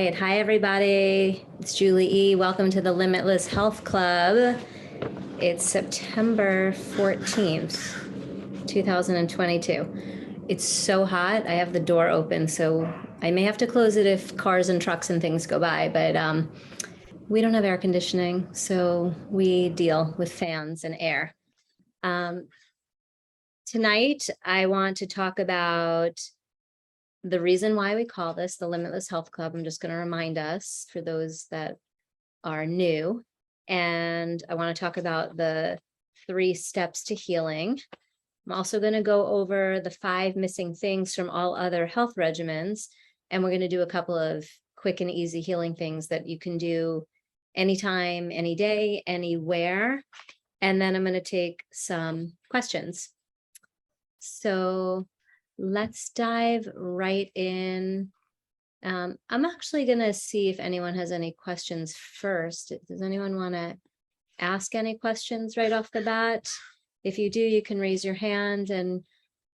right. Hi, everybody. It's Julie E. Welcome to the Limitless Health Club. It's September 14th, 2022. It's so hot. I have the door open, so I may have to close it if cars and trucks and things go by, but we don't have air conditioning, so we deal with fans and air. Tonight, I want to talk about the reason why we call this the Limitless Health Club. I'm just going to remind us for those that are new. And I want to talk about the 3 steps to healing. I'm also going to go over the 5 missing things from all other health regimens. And we're going to do a couple of quick and easy healing things that you can do anytime, any day, anywhere. And then I'm going to take some questions. So let's dive right in. I'm actually going to see if anyone has any questions first. Does anyone want to ask any questions right off the bat? If you do, you can raise your hand. And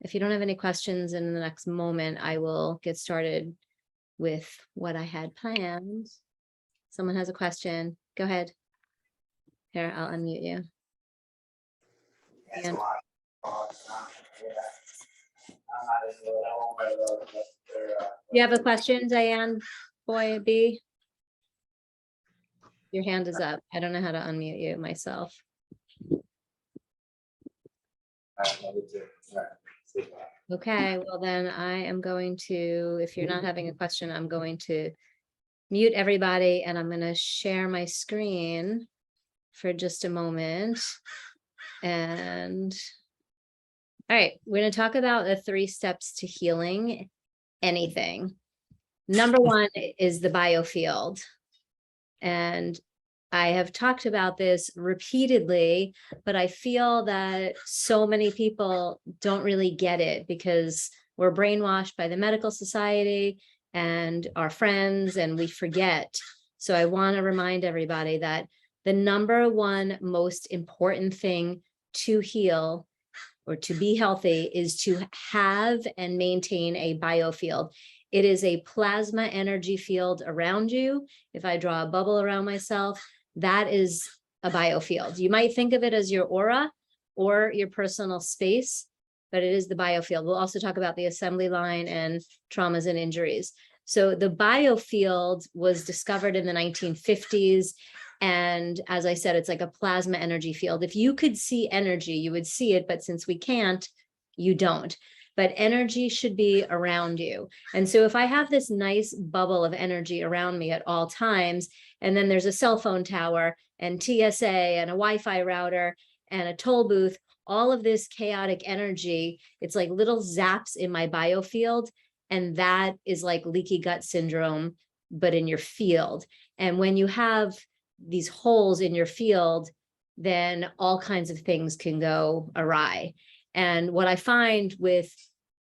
if you don't have any questions in the next moment, I will get started with what I had planned. Someone has a question. Go ahead. Here, I'll unmute you. And you have a question, Diane Boy B? Your hand is up. I don't know how to unmute you myself. Okay, well then I am going to, if you're not having a question, I'm going to mute everybody and I'm going to share my screen for just a moment. And all right, we're going to talk about the 3 steps to healing anything. Number 1 is the biofield. And I have talked about this repeatedly, but I feel that so many people don't really get it because we're brainwashed by the medical society and our friends, and we forget. So I want to remind everybody that the number 1 most important thing to heal or to be healthy is to have and maintain a biofield. It is a plasma energy field around you. If I draw a bubble around myself, that is a biofield. You might think of it as your aura or your personal space, but it is the biofield. We'll also talk about the assembly line and traumas and injuries. So the biofield was discovered in the 1950s. And as I said, it's like a plasma energy field. If you could see energy, you would see it. But since we can't, you don't. But energy should be around you. And so if I have this nice bubble of energy around me at all times, and then there's a cell phone tower and TSA and a Wi-Fi router and a toll booth, all of this chaotic energy, it's like little zaps in my biofield. And that is like leaky gut syndrome, but in your field. And when you have these holes in your field, then all kinds of things can go awry. And what I find with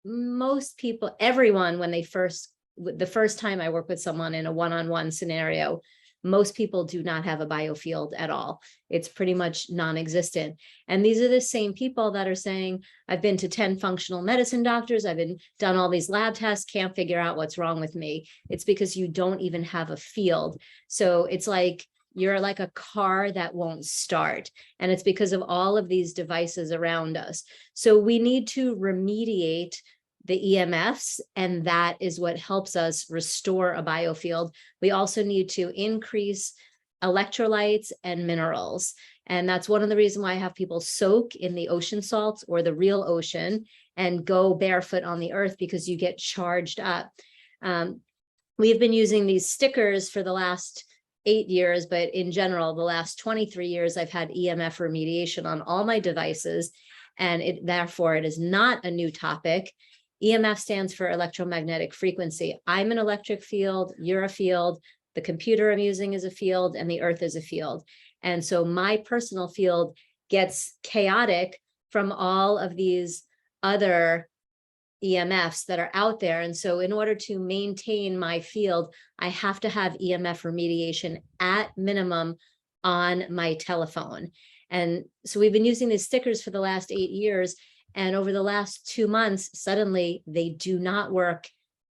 most people, everyone, when the first time I work with someone in a one-on-one scenario, most people do not have a biofield at all. It's pretty much non-existent. And these are the same people that are saying, I've been to 10 functional medicine doctors, I've done all these lab tests, can't figure out what's wrong with me. It's because you don't even have a field. So it's like, you're like a car that won't start. And it's because of all of these devices around us. So we need to remediate the EMFs, and that is what helps us restore a biofield. We also need to increase electrolytes and minerals. And that's one of the reasons why I have people soak in the ocean salts or the real ocean and go barefoot on the earth, because you get charged up. We've been using these stickers for the last 8 years, but in general, the last 23 years, I've had EMF remediation on all my devices, and therefore it is not a new topic. EMF stands for electromagnetic frequency. I'm an electric field, you're a field, the computer I'm using is a field, and the earth is a field. And so my personal field gets chaotic from all of these other EMFs that are out there. And so in order to maintain my field, I have to have EMF remediation at minimum on my telephone. And so we've been using these stickers for the last 8 years. And over the last 2 months, suddenly they do not work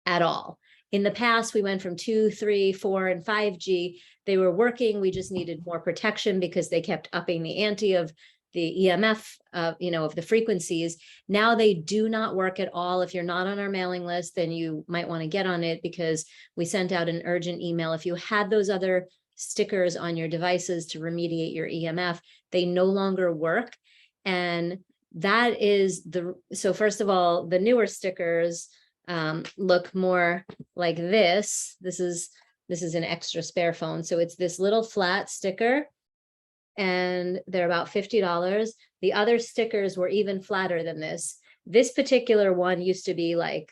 at all. In the past, we went from 2, 3, 4, and 5G. They were working. We just needed more protection because they kept upping the ante of the EMF, of the frequencies. Now they do not work at all. If you're not on our mailing list, then you might want to get on it, because we sent out an urgent email. If you had those other stickers on your devices to remediate your EMF, they no longer work. And that is so first of all, the newer stickers look more like this. This is an extra spare phone. So it's this little flat sticker, and they're about $50. The other stickers were even flatter than this. This particular one used to be like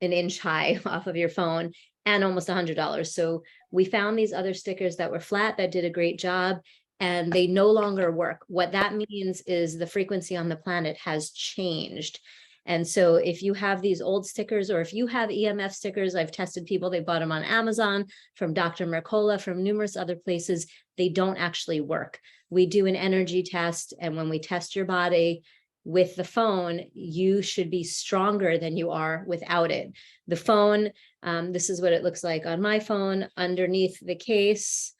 an inch high off of your phone and almost $100. So we found these other stickers that were flat that did a great job, and they no longer work. What that means is the frequency on the planet has changed. And so if you have these old stickers, or if you have EMF stickers, I've tested people, they bought them on Amazon, from Dr. Mercola, from numerous other places, they don't actually work. We do an energy test, and when we test your body with the phone, you should be stronger than you are without it. The phone, this is what it looks like on my phone. Underneath the case,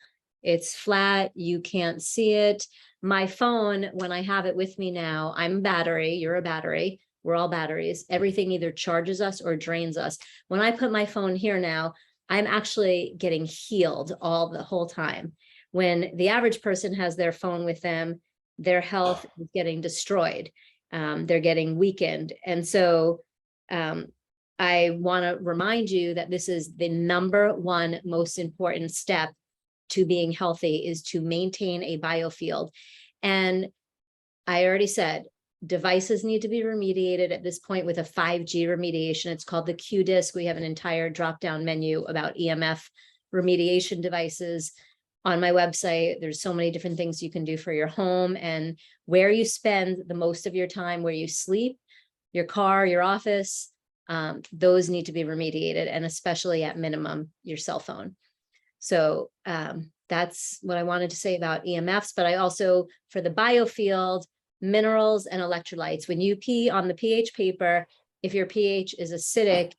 it's flat, you can't see it. My phone, when I have it with me now, I'm a battery, you're a battery. We're all batteries. Everything either charges us or drains us. When I put my phone here now, I'm actually getting healed the whole time. When the average person has their phone with them, their health is getting destroyed. They're getting weakened. And so I want to remind you that this is the number one most important step to being healthy, is to maintain a biofield. And I already said, devices need to be remediated at this point with a 5G remediation. It's called the Q disc. We have an entire drop-down menu about EMF remediation devices on my website. There's so many different things you can do for your home, and where you spend the most of your time, where you sleep, your car, your office, those need to be remediated, and especially at minimum, your cell phone. So that's what I wanted to say about EMFs, but I also, for the biofield, minerals and electrolytes. When you pee on the pH paper, if your pH is acidic,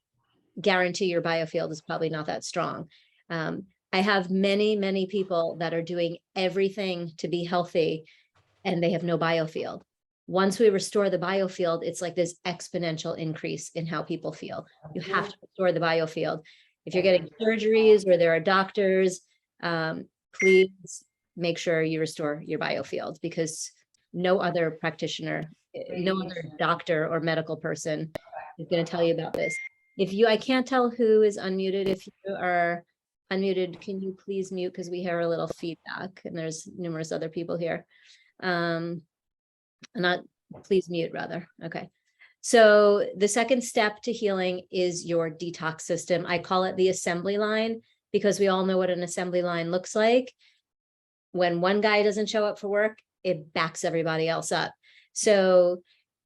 guarantee your biofield is probably not that strong. I have many, many people that are doing everything to be healthy, and they have no biofield. Once we restore the biofield, it's like this exponential increase in how people feel. You have to restore the biofield. If you're getting surgeries or there are doctors, please make sure you restore your biofield, because no other practitioner, no other doctor or medical person is going to tell you about this. I can't tell who is unmuted. If you are unmuted, can you please mute, because we hear a little feedback, and there's numerous other people here. Please mute rather. Okay. So the second step to healing is your detox system. I call it the assembly line, because we all know what an assembly line looks like. When one guy doesn't show up for work, it backs everybody else up. So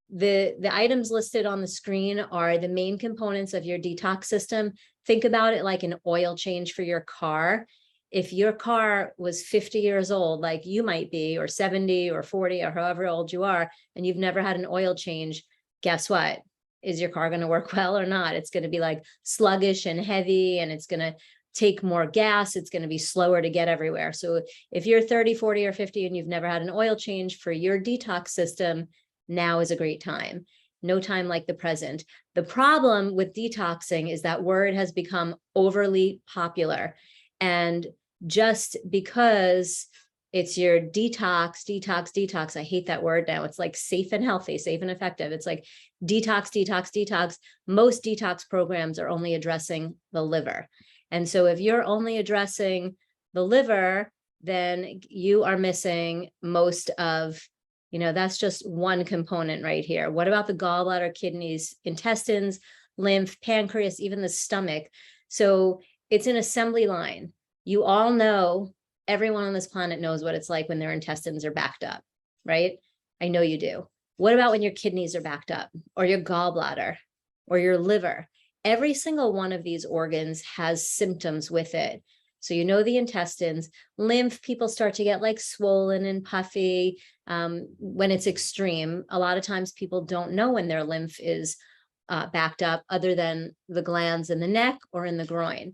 the items listed on the screen are the main components of your detox system. Think about it like an oil change for your car. If your car was 50 years old, like you might be, or 70 or 40 or however old you are, and you've never had an oil change, guess what? Is your car going to work well or not? It's going to be like sluggish and heavy, and it's going to take more gas. It's going to be slower to get everywhere. So if you're 30, 40, or 50 and you've never had an oil change for your detox system, now is a great time. No time like the present. The problem with detoxing is that word has become overly popular. And just because it's your detox, I hate that word now. It's like safe and healthy, safe and effective. It's like detox. Most detox programs are only addressing the liver. And so if you're only addressing the liver, then you are missing most of, that's just one component right here. What about the gallbladder, kidneys, intestines, lymph, pancreas, even the stomach? So it's an assembly line. You all know, everyone on this planet knows what it's like when their intestines are backed up, right? I know you do. What about when your kidneys are backed up, or your gallbladder, or your liver? Every single one of these organs has symptoms with it. So the intestines, lymph, people start to get like swollen and puffy when it's extreme. A lot of times people don't know when their lymph is backed up other than the glands in the neck or in the groin.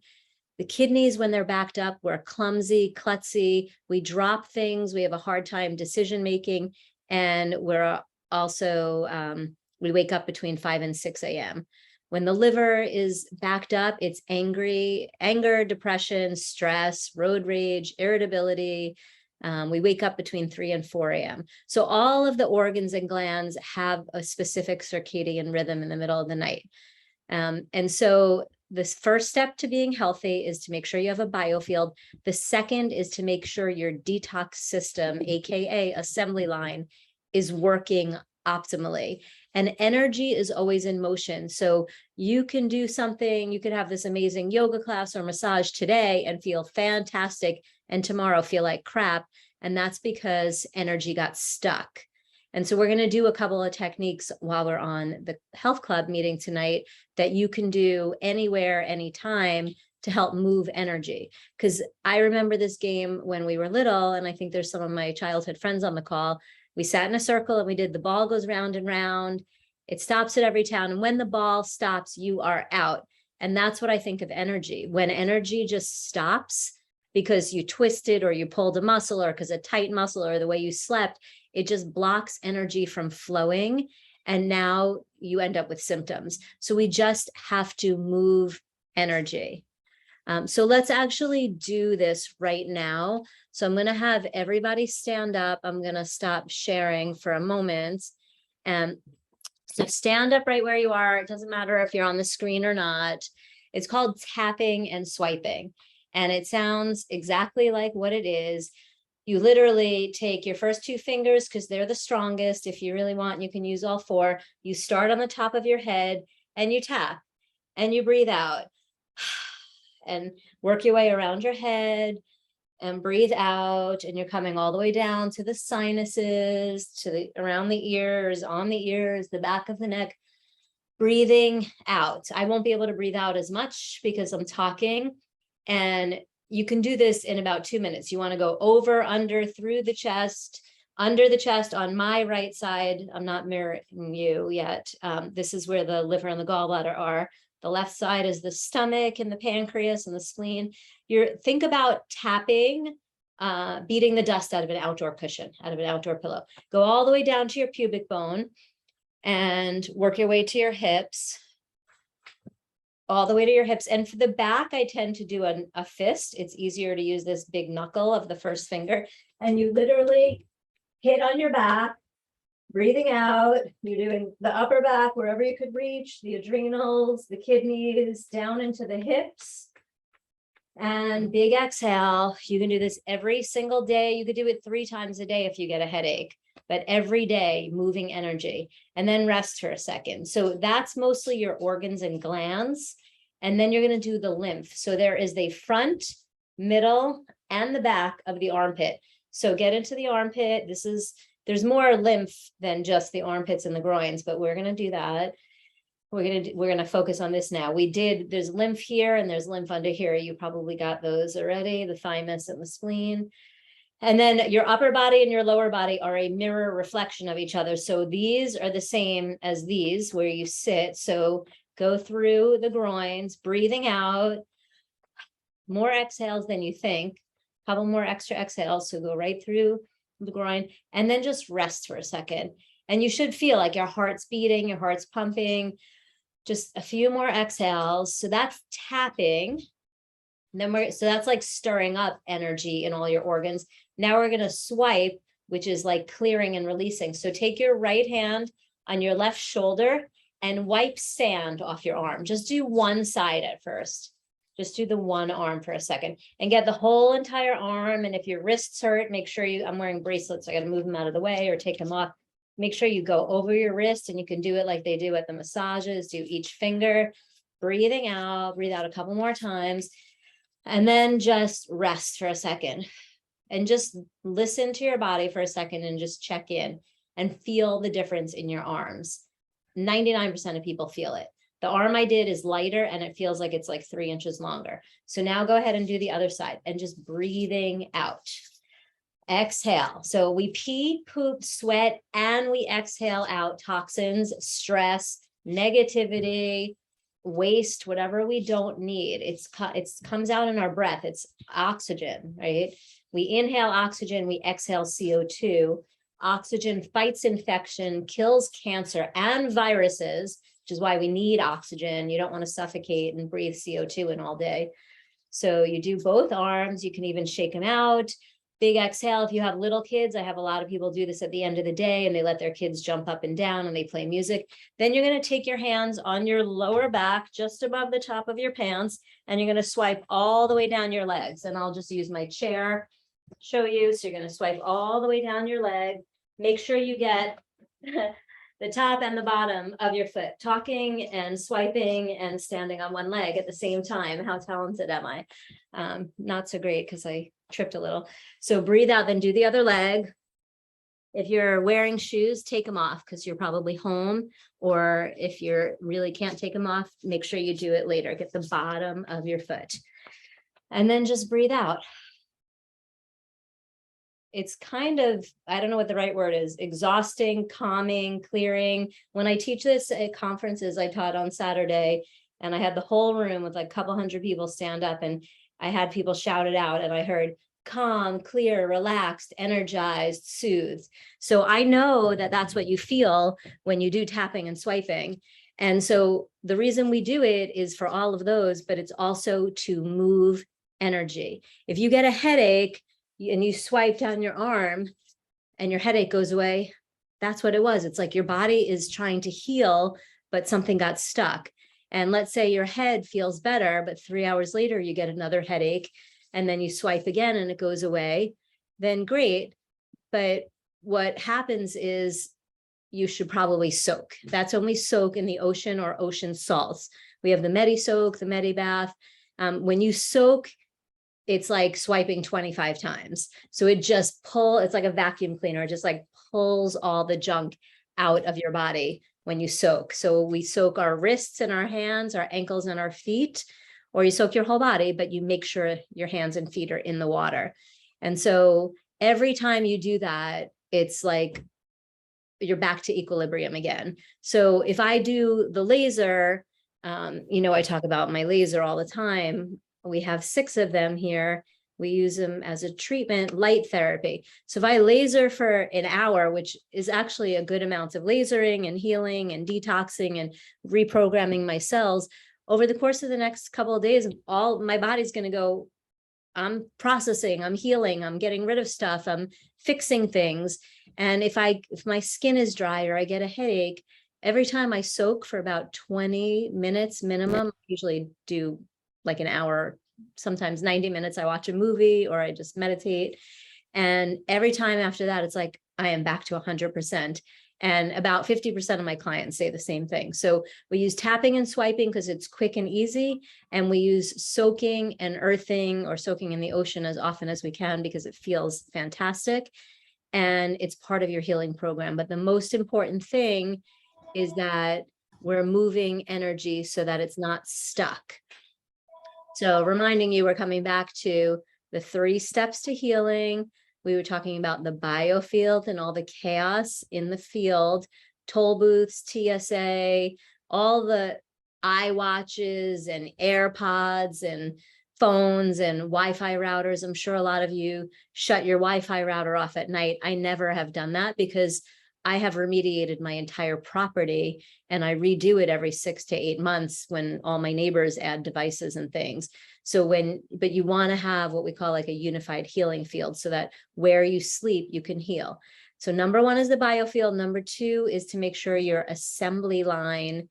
The kidneys, when they're backed up, we're clumsy, klutzy, we drop things, we have a hard time decision making, and we're also, we wake up between 5 and 6 a.m. When the liver is backed up, it's anger, depression, stress, road rage, irritability. We wake up between 3 and 4 a.m. So all of the organs and glands have a specific circadian rhythm in the middle of the night. And so this first step to being healthy is to make sure you have a biofield. The second is to make sure your detox system, AKA assembly line, is working optimally. And energy is always in motion. So you can do something, you could have this amazing yoga class or massage today and feel fantastic, and tomorrow feel like crap. And that's because energy got stuck. And so we're going to do a couple of techniques while we're on the health club meeting tonight that you can do anywhere, anytime to help move energy. Because I remember this game when we were little, and I think there's some of my childhood friends on the call. We sat in a circle and we did the ball goes round and round. It stops at every town. And when the ball stops, you are out. And that's what I think of energy. When energy just stops because you twisted or you pulled a muscle or because a tight muscle or the way you slept, it just blocks energy from flowing. And now you end up with symptoms. So we just have to move energy. So let's actually do this right now. So I'm going to have everybody stand up. I'm going to stop sharing for a moment. So stand up right where you are. It doesn't matter if you're on the screen or not. It's called tapping and swiping. And it sounds exactly like what it is. You literally take your first 2 fingers because they're the strongest. If you really want, you can use all 4. You start on the top of your head and you tap and you breathe out and work your way around your head and breathe out. And you're coming all the way down to the sinuses, to around the ears, on the ears, the back of the neck, breathing out. I won't be able to breathe out as much because I'm talking, and you can do this in about 2 minutes. You want to go over, under, through the chest, under the chest on my right side. I'm not mirroring you yet. This is where the liver and the gallbladder are. The left side is the stomach and the pancreas and the spleen. Think about tapping, beating the dust out of an outdoor cushion, out of an outdoor pillow. Go all the way down to your pubic bone and work your way to your hips. All the way to your hips. And for the back, I tend to do a fist. It's easier to use this big knuckle of the first finger. And you literally hit on your back, breathing out. You're doing the upper back, wherever you could reach, the adrenals, the kidneys, down into the hips. And big exhale. You can do this every single day. You could do it 3 times a day if you get a headache. But every day, moving energy, and then rest for a second. So that's mostly your organs and glands. And then you're going to do the lymph. So there is the front, middle, and the back of the armpit. So get into the armpit. There's more lymph than just the armpits and the groins, but we're going to do that. We're going to focus on this now. There's lymph here and there's lymph under here. You probably got those already, the thymus and the spleen. And then your upper body and your lower body are a mirror reflection of each other. So these are the same as these where you sit. So go through the groins, breathing out, more exhales than you think, a couple more extra exhales. So go right through the groin and then just rest for a second. And you should feel like your heart's beating, your heart's pumping, just a few more exhales. So that's tapping. So that's like stirring up energy in all your organs. Now we're going to swipe, which is like clearing and releasing. So take your right hand on your left shoulder and wipe sand off your arm. Just do one side at first. Just do the one arm for a second and get the whole entire arm. And if your wrists hurt, make sure I'm wearing bracelets. So I got to move them out of the way or take them off. Make sure you go over your wrist, and you can do it like they do at the massages. Do each finger, breathing out, breathe out a couple more times. And then just rest for a second and just listen to your body for a second and just check in and feel the difference in your arms. 99% of people feel it. The arm I did is lighter and it feels like it's like 3 inches longer. So now go ahead and do the other side and just breathing out. Exhale. So we pee, poop, sweat, and we exhale out toxins, stress, negativity, waste, whatever we don't need. It comes out in our breath. It's oxygen, right? We inhale oxygen, we exhale CO2. Oxygen fights infection, kills cancer and viruses, which is why we need oxygen. You don't want to suffocate and breathe CO2 in all day. So you do both arms. You can even shake them out. Big exhale. If you have little kids, I have a lot of people do this at the end of the day, and they let their kids jump up and down and they play music. Then you're going to take your hands on your lower back, just above the top of your pants, and you're going to swipe all the way down your legs. And I'll just use my chair to show you. So you're going to swipe all the way down your leg. Make sure you get the top and the bottom of your foot, talking and swiping and standing on one leg at the same time. How talented am I? Not so great because I tripped a little. So breathe out, then do the other leg. If you're wearing shoes, take them off because you're probably home. Or if you're really can't take them off, make sure you do it later. Get the bottom of your foot. And then just breathe out. It's kind of, I don't know what the right word is, exhausting, calming, clearing. When I teach this at conferences, I taught on Saturday, and I had the whole room with like a couple hundred people stand up, and I had people shout it out, and I heard calm, clear, relaxed, energized, soothed. So I know that that's what you feel when you do tapping and swiping. And so the reason we do it is for all of those, but it's also to move energy. If you get a headache, and you swipe down your arm and your headache goes away, that's what it was. It's like your body is trying to heal, but something got stuck. And let's say your head feels better, but 3 hours later you get another headache, and then you swipe again and it goes away, then great. But what happens is you should probably soak. That's when we soak in the ocean or ocean salts. We have the Medi-Soak, the Medi-Bath. When you soak, it's like swiping 25 times. So it just it's like a vacuum cleaner. It just like pulls all the junk out of your body when you soak. So we soak our wrists and our hands, our ankles and our feet, or you soak your whole body, but you make sure your hands and feet are in the water. And so every time you do that, it's like you're back to equilibrium again. So if I do the laser, I talk about my laser all the time. We have 6 of them here. We use them as a treatment, light therapy. So if I laser for an hour, which is actually a good amount of lasering and healing and detoxing and reprogramming my cells, over the course of the next couple of days, all my body's going to go, I'm processing, I'm healing, I'm getting rid of stuff, I'm fixing things. And if my skin is dry or I get a headache, every time I soak for about 20 minutes minimum, I usually do like an hour, sometimes 90 minutes, I watch a movie or I just meditate. And every time after that, it's like, I am back to 100%. And about 50% of my clients say the same thing. So we use tapping and swiping because it's quick and easy. And we use soaking and earthing or soaking in the ocean as often as we can because it feels fantastic. And it's part of your healing program. But the most important thing is that we're moving energy so that it's not stuck. So reminding you, we're coming back to the 3 steps to healing. We were talking about the biofield and all the chaos in the field, toll booths, TSA, all the iWatches and AirPods and phones and Wi-Fi routers. I'm sure a lot of you shut your Wi-Fi router off at night. I never have done that because I have remediated my entire property and I redo it every 6 to 8 months when all my neighbors add devices and things. So but you want to have what we call like a unified healing field so that where you sleep, you can heal. So number 1 is the biofield. Number 2 is to make sure your assembly line,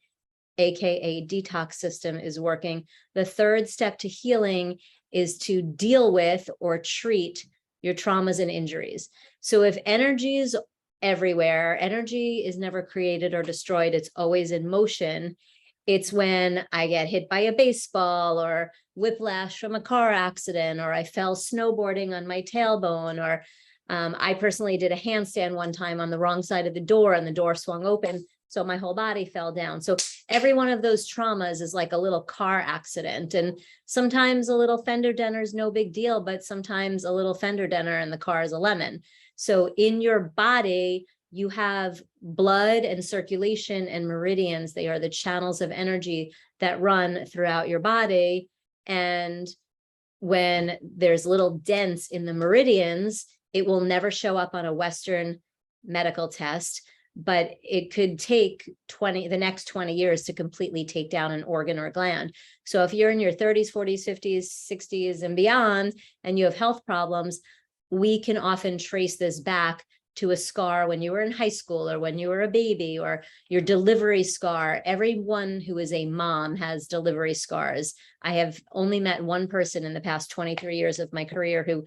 AKA detox system, is working. The 3rd step to healing is to deal with or treat your traumas and injuries. So if energy is everywhere, energy is never created or destroyed, it's always in motion. It's when I get hit by a baseball or whiplash from a car accident, or I fell snowboarding on my tailbone, or I personally did a handstand one time on the wrong side of the door and the door swung open, so my whole body fell down. So every one of those traumas is like a little car accident. And sometimes a little fender denter is no big deal, but sometimes a little fender denter and the car is a lemon. So in your body, you have blood and circulation and meridians. They are the channels of energy that run throughout your body. And when there's little dents in the meridians, it will never show up on a Western medical test, but it could take the next 20 years to completely take down an organ or gland. So if you're in your 30s, 40s, 50s, 60s and beyond, and you have health problems, we can often trace this back to a scar when you were in high school, or when you were a baby, or your delivery scar. Everyone who is a mom has delivery scars. I have only met one person in the past 23 years of my career who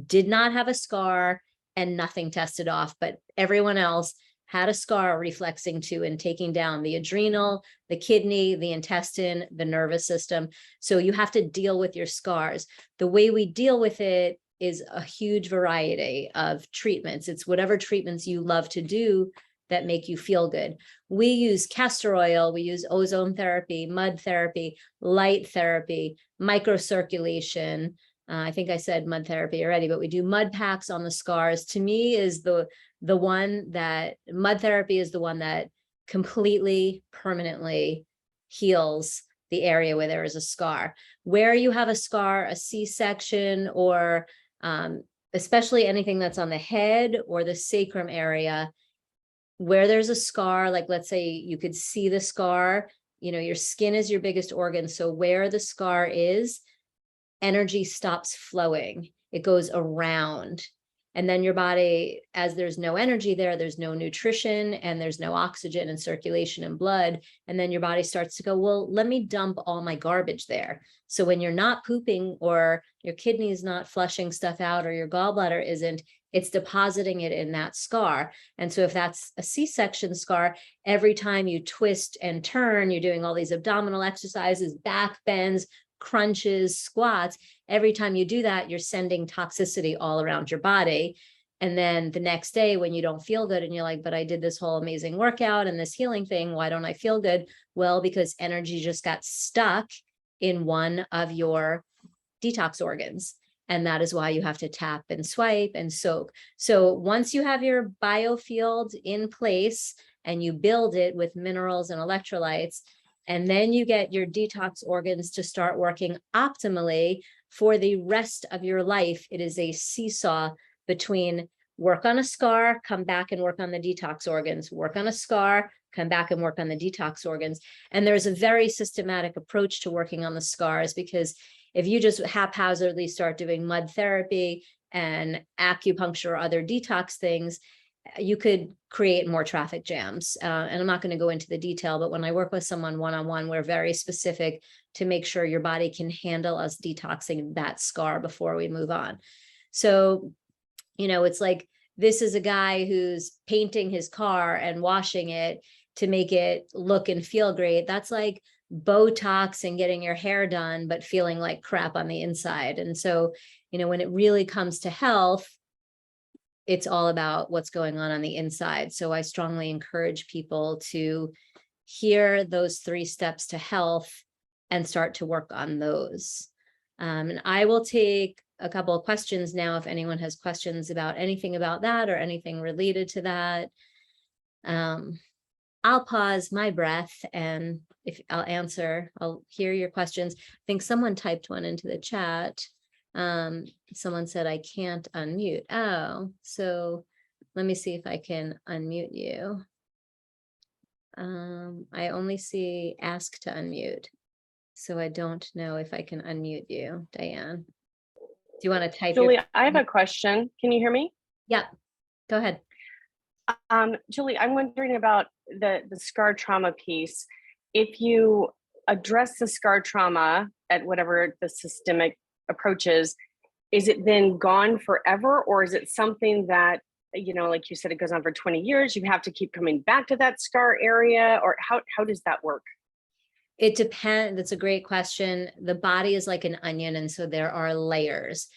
did not have a scar and nothing tested off, but everyone else had a scar reflexing to and taking down the adrenal, the kidney, the intestine, the nervous system. So you have to deal with your scars. The way we deal with it is a huge variety of treatments. It's whatever treatments you love to do that make you feel good. We use castor oil, we use ozone therapy, mud therapy, light therapy, microcirculation. I think I said mud therapy already, but we do mud packs on the scars. To me, is the one that mud therapy is the one that completely, permanently heals the area where there is a scar. Where you have a scar, a C-section, or especially anything that's on the head or the sacrum area, where there's a scar, like let's say you could see the scar, your skin is your biggest organ. So where the scar is, energy stops flowing. It goes around. And then your body, as there's no energy there, there's no nutrition and there's no oxygen and circulation and blood. And then your body starts to go, well, let me dump all my garbage there. So when you're not pooping, or your kidney is not flushing stuff out, or your gallbladder isn't, it's depositing it in that scar. And so if that's a C-section scar, every time you twist and turn, you're doing all these abdominal exercises, back bends, crunches, squats. Every time you do that, you're sending toxicity all around your body. And then the next day when you don't feel good and you're like, but I did this whole amazing workout and this healing thing, why don't I feel good? Well, because energy just got stuck in one of your detox organs. And that is why you have to tap and swipe and soak. So once you have your biofield in place and you build it with minerals and electrolytes, and then you get your detox organs to start working optimally for the rest of your life, it is a seesaw between work on a scar, come back and work on the detox organs, work on a scar, come back and work on the detox organs. And there's a very systematic approach to working on the scars, because if you just haphazardly start doing mud therapy and acupuncture or other detox things, you could create more traffic jams. And I'm not going to go into the detail, but when I work with someone one-on-one, we're very specific to make sure your body can handle us detoxing that scar before we move on. So, it's like, this is a guy who's painting his car and washing it to make it look and feel great. That's like Botox and getting your hair done, but feeling like crap on the inside. And so, when it really comes to health, it's all about what's going on the inside. So I strongly encourage people to hear those 3 steps to health and start to work on those. And I will take a couple of questions now if anyone has questions about anything about that or anything related to that. I'll pause my breath, and if I'll answer, I'll hear your questions. I think someone typed one into the chat. Someone said, I can't unmute. Oh, so let me see if I can unmute you. I only see ask to unmute. So I don't know if I can unmute you, Diane. Do you want to type? Julie, I have a question. Can you hear me? Yeah, go ahead. Julie, I'm wondering about the scar trauma piece. If you address the scar trauma at whatever the systemic approach is it then gone forever? Or is it something that, like you said, it goes on for 20 years, you have to keep coming back to that scar area? Or how does that work? It depends. That's a great question. The body is like an onion, and so there are layers.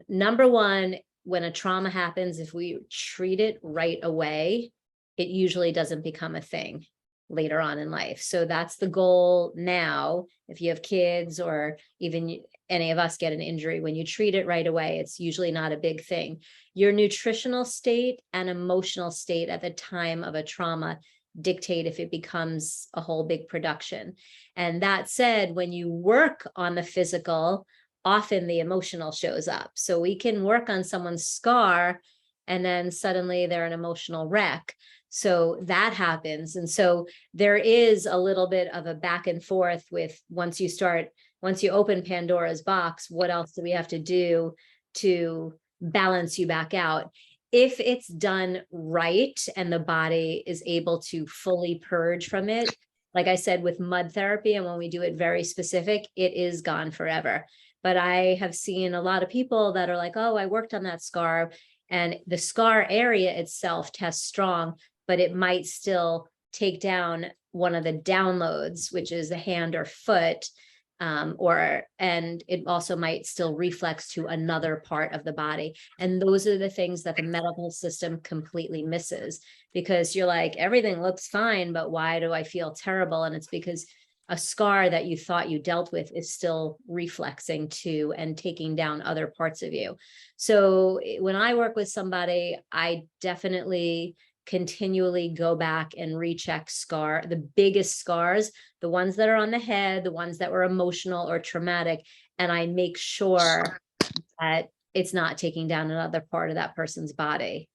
Number one, when a trauma happens, if we treat it right away, it usually doesn't become a thing. later on in life. So that's the goal now. If you have kids, or even any of us get an injury, when you treat it right away, it's usually not a big thing. Your nutritional state and emotional state at the time of a trauma dictate if it becomes a whole big production. And that said, when you work on the physical, often the emotional shows up. So we can work on someone's scar and then suddenly they're an emotional wreck. So that happens. And so there is a little bit of a back and forth with, once you open Pandora's box, what else do we have to do to balance you back out? If it's done right and the body is able to fully purge from it, like I said, with mud therapy, and when we do it very specific, it is gone forever. But I have seen a lot of people that are like, oh, I worked on that scar, and the scar area itself tests strong, but it might still take down one of the downloads, which is the hand or foot, and it also might still reflex to another part of the body. And those are the things that the medical system completely misses, because you're like, everything looks fine, but why do I feel terrible? And it's because a scar that you thought you dealt with is still reflexing to and taking down other parts of you. So when I work with somebody, I definitely continually go back and recheck the biggest scars, the ones that are on the head, the ones that were emotional or traumatic, and I make sure that it's not taking down another part of that person's body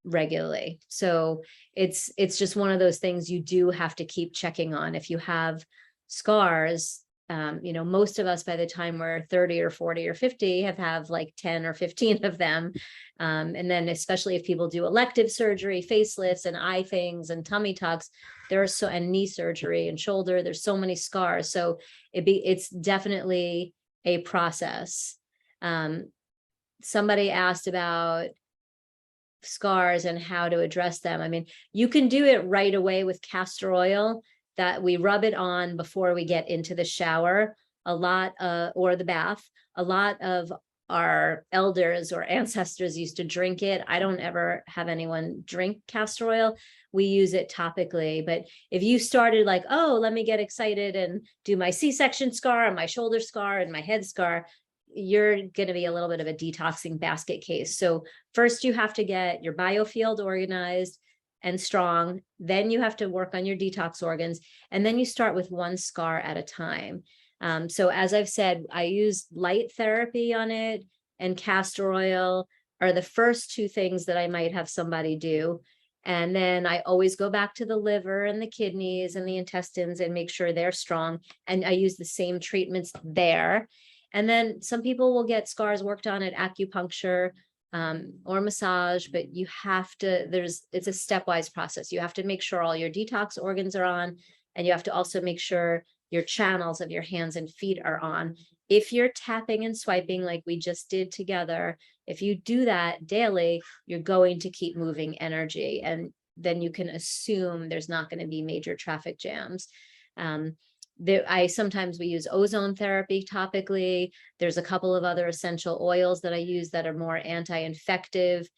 regularly. So it's just one of those things you do have to keep checking on. If you have scars, most of us by the time we're 30 or 40 or 50 have like 10 or 15 of them. And then especially if people do elective surgery, facelifts and eye things and tummy tucks, and knee surgery and shoulder, there's so many scars. So it's definitely a process. Somebody asked about scars and how to address them. I mean, you can do it right away with castor oil that we rub it on before we get into the shower, or the bath. A lot of our elders or ancestors used to drink it. I don't ever have anyone drink castor oil. We use it topically. But if you started like, oh, let me get excited and do my C-section scar and my shoulder scar and my head scar, you're going to be a little bit of a detoxing basket case. So first you have to get your biofield organized and strong. Then you have to work on your detox organs. And then you start with one scar at a time. So as I've said, I use light therapy on it, and castor oil are the first two things that I might have somebody do. And then I always go back to the liver and the kidneys and the intestines and make sure they're strong. And I use the same treatments there. And then some people will get scars worked on at acupuncture or massage, but you have to, it's a stepwise process. You have to make sure all your detox organs are on, and you have to also make sure your channels of your hands and feet are on. If you're tapping and swiping like we just did together, if you do that daily, you're going to keep moving energy, and then you can assume there's not going to be major traffic jams. Sometimes we use ozone therapy topically. There's a couple of other essential oils that I use that are more anti-infective.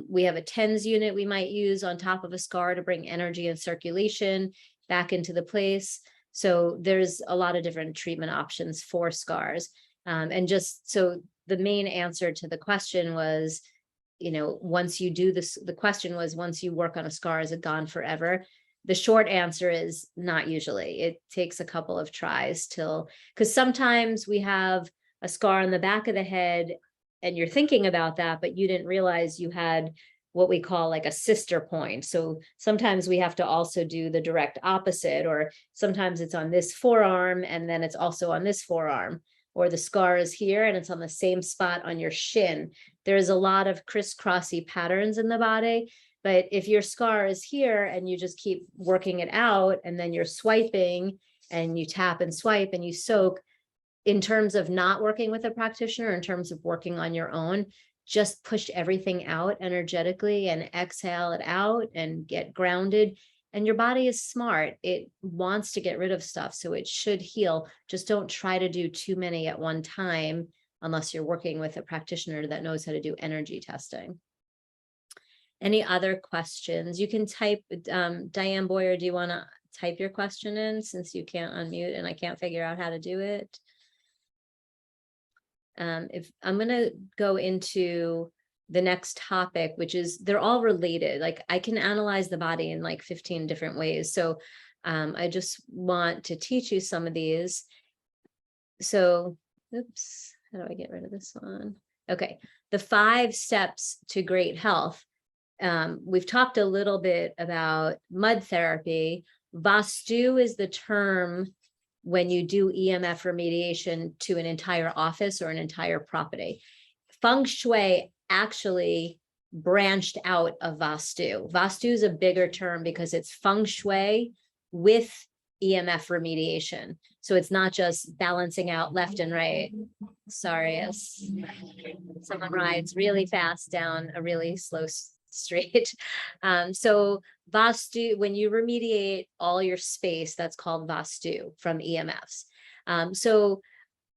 We have a TENS unit we might use on top of a scar to bring energy and circulation back into the place. So there's a lot of different treatment options for scars. And just so the main answer to the question was, once you do this, the question was, once you work on a scar, is it gone forever? The short answer is not usually. It takes a couple of tries because sometimes we have a scar on the back of the head and you're thinking about that, but you didn't realize you had what we call like a sister point. So sometimes we have to also do the direct opposite, or sometimes it's on this forearm and then it's also on this forearm, or the scar is here and it's on the same spot on your shin. There's a lot of crisscrossy patterns in the body. But if your scar is here and you just keep working it out, and then you're swiping and you tap and swipe and you soak, in terms of not working with a practitioner, in terms of working on your own, just push everything out energetically and exhale it out and get grounded. And your body is smart. It wants to get rid of stuff, so it should heal. Just don't try to do too many at one time unless you're working with a practitioner that knows how to do energy testing. Any other questions? You can type, Diane Boyer, do you want to type your question in since you can't unmute and I can't figure out how to do it? If I'm going to go into the next topic, which is, they're all related. Like I can analyze the body in like 15 different ways. So I just want to teach you some of these. So, oops, how do I get rid of this one? Okay, the 5 steps to great health. We've talked a little bit about mud therapy. Vastu is the term when you do EMF remediation to an entire office or an entire property. Feng Shui actually branched out of Vastu. Vastu is a bigger term because it's Feng Shui with EMF remediation. So it's not just balancing out left and right. Sorry, as someone rides really fast down a really slow street. So Vastu, when you remediate all your space, that's called Vastu from EMFs. So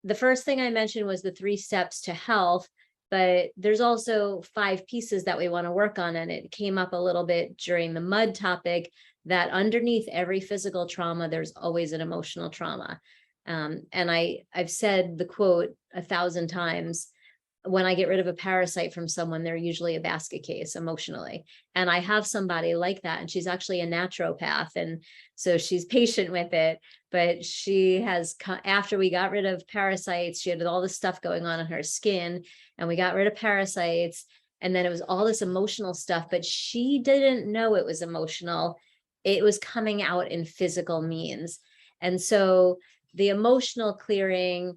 the first thing I mentioned was the 3 steps to health, but there's also 5 pieces that we want to work on. And it came up a little bit during the mud topic that underneath every physical trauma, there's always an emotional trauma. And I've said the quote 1,000 times, when I get rid of a parasite from someone, they're usually a basket case emotionally. And I have somebody like that, and she's actually a naturopath. And so she's patient with it, but she has, after we got rid of parasites, she had all this stuff going on in her skin, and we got rid of parasites. And then it was all this emotional stuff, but she didn't know it was emotional. It was coming out in physical means. And so the emotional clearing,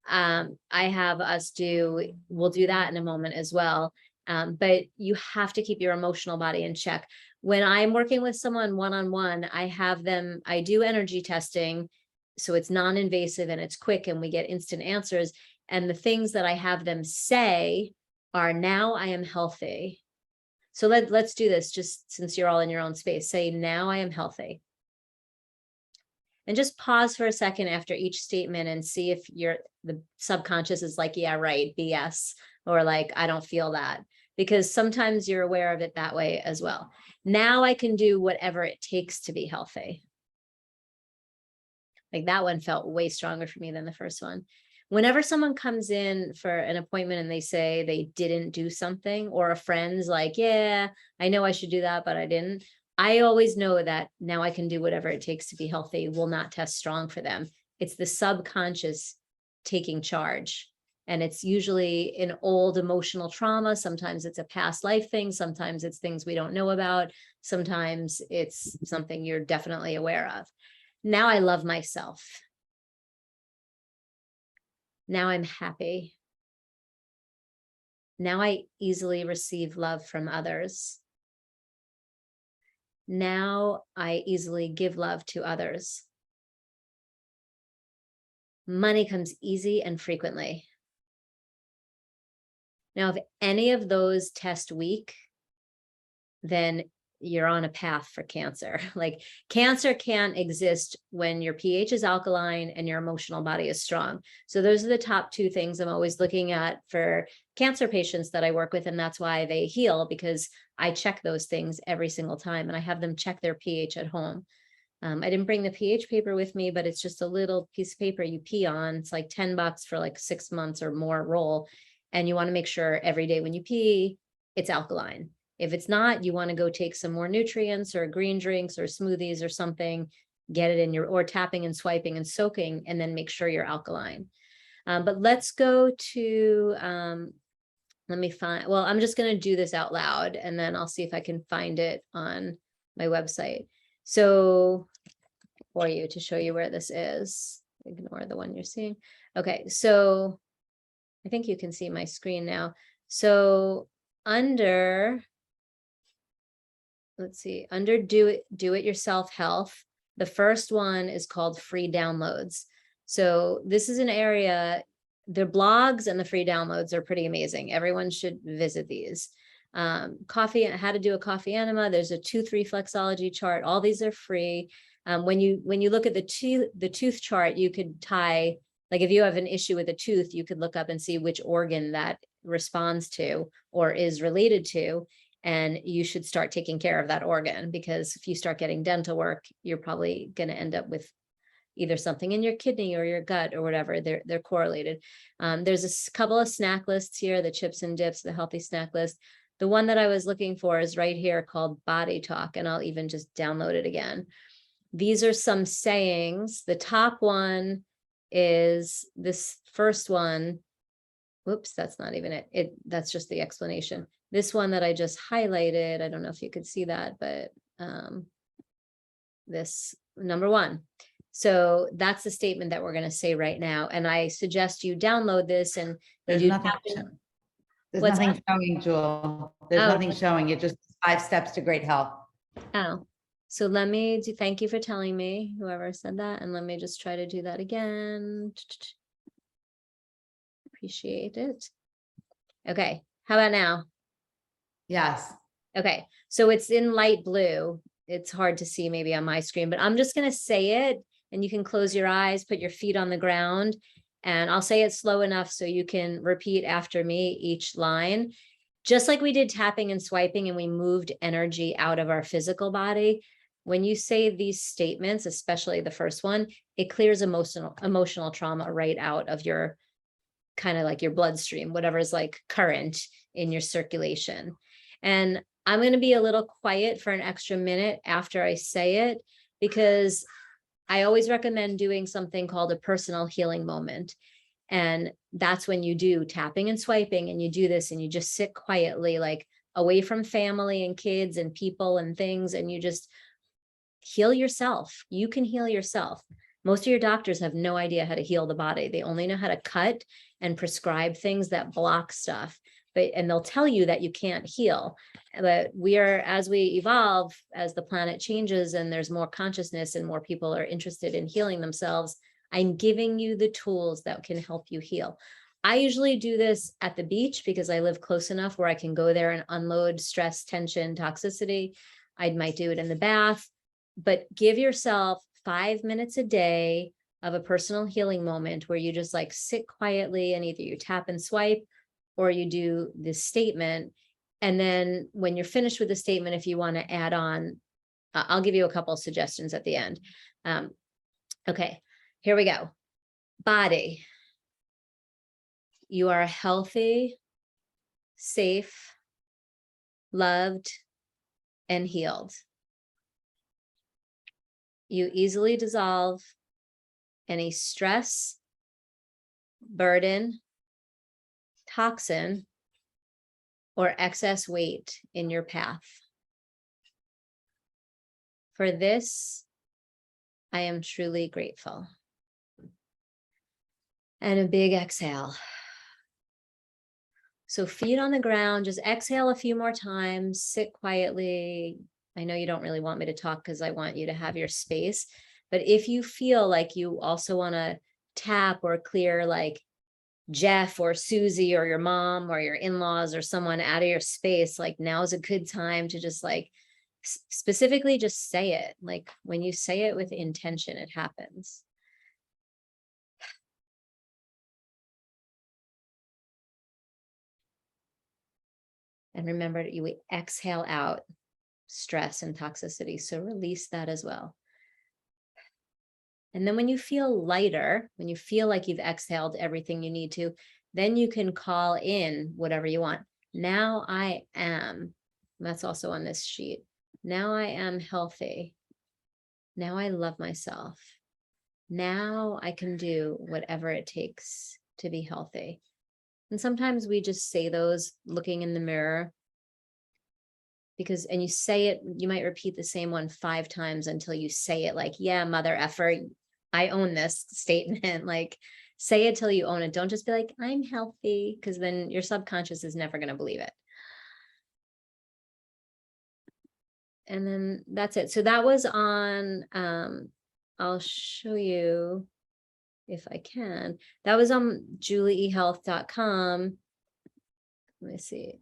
I have us do, we'll do that in a moment as well. But you have to keep your emotional body in check. When I'm working with someone one-on-one, I have them, I do energy testing. So it's non-invasive and it's quick and we get instant answers. And the things that I have them say are, now I am healthy. So let's do this, just since you're all in your own space. Say, now I am healthy. And just pause for a second after each statement and see if the subconscious is like, yeah, right, BS, or like, I don't feel that, because sometimes you're aware of it that way as well. Now I can do whatever it takes to be healthy. Like that one felt way stronger for me than the first one. Whenever someone comes in for an appointment and they say they didn't do something, or a friend's like, yeah, I know I should do that, but I didn't, I always know that now I can do whatever it takes to be healthy will not test strong for them. It's the subconscious taking charge. And it's usually an old emotional trauma. Sometimes it's a past life thing. Sometimes it's things we don't know about. Sometimes it's something you're definitely aware of. Now I love myself. Now I'm happy. Now I easily receive love from others. Now I easily give love to others. Money comes easy and frequently. Now, if any of those test weak, then you're on a path for cancer. Like cancer can't exist when your pH is alkaline and your emotional body is strong. So those are the top 2 things I'm always looking at for cancer patients that I work with. And that's why they heal, because I check those things every single time, and I have them check their pH at home. I didn't bring the pH paper with me, but it's just a little piece of paper you pee on. It's like $10 for like 6 months or more roll. And you want to make sure every day when you pee, it's alkaline. If it's not, you want to go take some more nutrients or green drinks or smoothies or something, get it in your, or tapping and swiping and soaking, and then make sure you're alkaline. But let's go to, let me find, well, I'm just going to do this out loud and then I'll see if I can find it on my website. So for you, to show you where this is, ignore the one you're seeing. Okay, so I think you can see my screen now. So under, let's see, under do it yourself health, the first one is called free downloads. So this is an area, the blogs and the free downloads are pretty amazing. Everyone should visit these. Coffee, how to do a coffee enema. There's a tooth reflexology chart. All these are free. When you look at the tooth chart, you could tie, like if you have an issue with a tooth, you could look up and see which organ that responds to or is related to. and you should start taking care of that organ, because if you start getting dental work, you're probably going to end up with either something in your kidney or your gut or whatever. They're correlated. There's a couple of snack lists here, the chips and dips, the healthy snack list. The one that I was looking for is right here called Body Talk, and I'll even just download it again. These are some sayings. The top one is this first one. Whoops, that's not even it. That's just the explanation. This one that I just highlighted, I don't know if you could see that, but this number one. So that's the statement that we're going to say right now. And I suggest you download this and There's you do nothing, there's What's nothing showing, Jewel. There's Oh. nothing showing. It just 5 steps to great health. Oh, so let me do, thank you for telling me, whoever said that. And let me just try to do that again. Appreciate it. Okay. How about now? Yes. Okay. So it's in light blue. It's hard to see maybe on my screen, but I'm just going to say it, and you can close your eyes, put your feet on the ground, and I'll say it slow enough so you can repeat after me each line. Just like we did tapping and swiping and we moved energy out of our physical body, when you say these statements, especially the first one, it clears emotional trauma right out of your kind of like your bloodstream, whatever is like current in your circulation. And I'm going to be a little quiet for an extra minute after I say it, because I always recommend doing something called a personal healing moment. And that's when you do tapping and swiping, and you do this and you just sit quietly, like away from family and kids and people and things, and you just heal yourself. You can heal yourself. Most of your doctors have no idea how to heal the body. They only know how to cut and prescribe things that block stuff. And they'll tell you that you can't heal. But we are, as we evolve, as the planet changes and there's more consciousness and more people are interested in healing themselves, I'm giving you the tools that can help you heal. I usually do this at the beach because I live close enough where I can go there and unload stress, tension, toxicity. I might do it in the bath, but give yourself 5 minutes a day of a personal healing moment where you just like sit quietly and either you tap and swipe or you do this statement. And then when you're finished with the statement, if you want to add on, I'll give you a couple of suggestions at the end. Okay, here we go. Body. You are healthy, safe, loved, and healed. You easily dissolve any stress, burden, toxin, or excess weight in your path. For this, I am truly grateful. And a big exhale. So feet on the ground, just exhale a few more times, sit quietly. I know you don't really want me to talk because I want you to have your space, but if you feel like you also want to tap or clear like Jeff or Susie or your mom or your in-laws or someone out of your space, like now's a good time to just like specifically just say it. Like when you say it with intention, it happens. And remember that you exhale out stress and toxicity. So release that as well. And then when you feel lighter, when you feel like you've exhaled everything you need to, then you can call in whatever you want. Now I am, that's also on this sheet. Now I am healthy. Now I love myself. Now I can do whatever it takes to be healthy. And sometimes we just say those looking in the mirror because, and you say it, you might repeat the same one 5 times until you say it like, yeah, mother effer, I own this statement. Like say it till you own it. Don't just be like, I'm healthy, because then your subconscious is never going to believe it. And then that's it. So that was on, I'll show you if I can. That was on juliehealth.com. Let me see.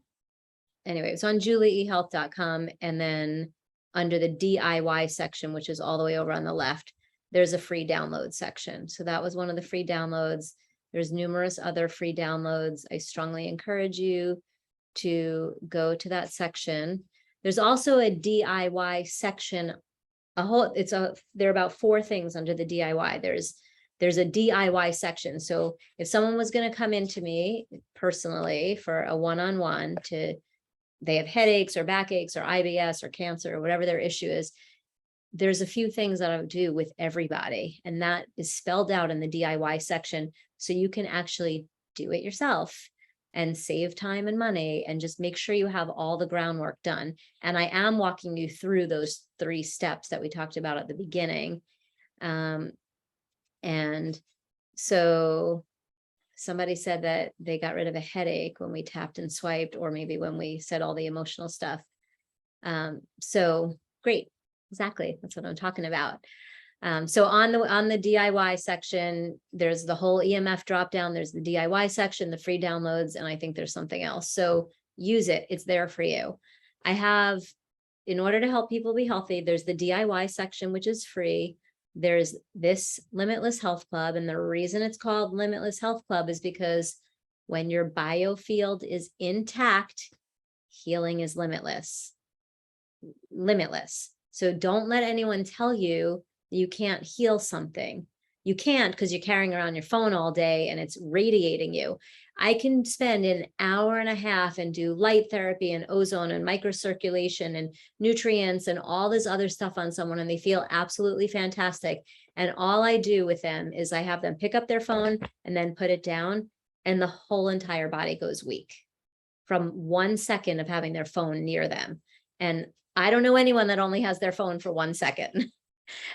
Anyway, it's on juliehealth.com. And then under the DIY section, which is all the way over on the left, there's a free download section. So that was one of the free downloads. There's numerous other free downloads. I strongly encourage you to go to that section. There's also a DIY section, there are about 4 things under the DIY. There's a DIY section. So if someone was going to come into me personally for a one-on-one they have headaches or backaches or IBS or cancer or whatever their issue is, there's a few things that I would do with everybody. And that is spelled out in the DIY section. So you can actually do it yourself and save time and money and just make sure you have all the groundwork done. And I am walking you through those 3 steps that we talked about at the beginning. And so somebody said that they got rid of a headache when we tapped and swiped, or maybe when we said all the emotional stuff. So great. Exactly. That's what I'm talking about. So on the DIY section, there's the whole EMF drop down. There's the DIY section, the free downloads, and I think there's something else. So use it. It's there for you. I have, in order to help people be healthy, there's the DIY section, which is free. There's this Limitless Health Club. And the reason it's called Limitless Health Club is because when your biofield is intact, healing is limitless. So don't let anyone tell you you can't heal something. You can't, because you're carrying around your phone all day and it's radiating you. I can spend an hour and a half and do light therapy and ozone and microcirculation and nutrients and all this other stuff on someone, and they feel absolutely fantastic. And all I do with them is I have them pick up their phone and then put it down, and the whole entire body goes weak from 1 second of having their phone near them. And I don't know anyone that only has their phone for 1 second.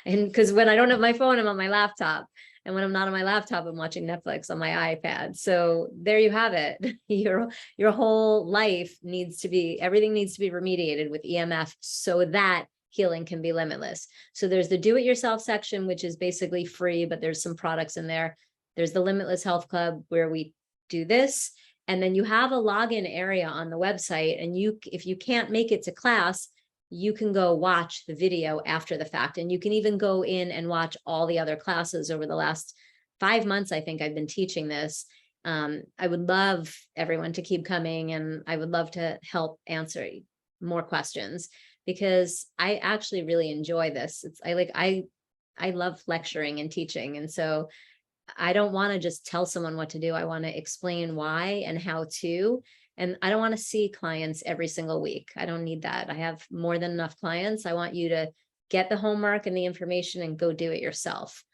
And because when I don't have my phone, I'm on my laptop. And when I'm not on my laptop, I'm watching Netflix on my iPad. So there you have it. Your whole life everything needs to be remediated with EMF so that healing can be limitless. So there's the do-it-yourself section, which is basically free, but there's some products in there. There's the Limitless Health Club where we do this. And then you have a login area on the website. And if you can't make it to class, you can go watch the video after the fact. And you can even go in and watch all the other classes over the last 5 months. I think I've been teaching this. I would love everyone to keep coming, and I would love to help answer more questions, because I actually really enjoy this. I love lecturing and teaching. And so I don't want to just tell someone what to do. I want to explain why and how to. And I don't want to see clients every single week. I don't need that. I have more than enough clients. I want you to get the homework and the information and go do it yourself.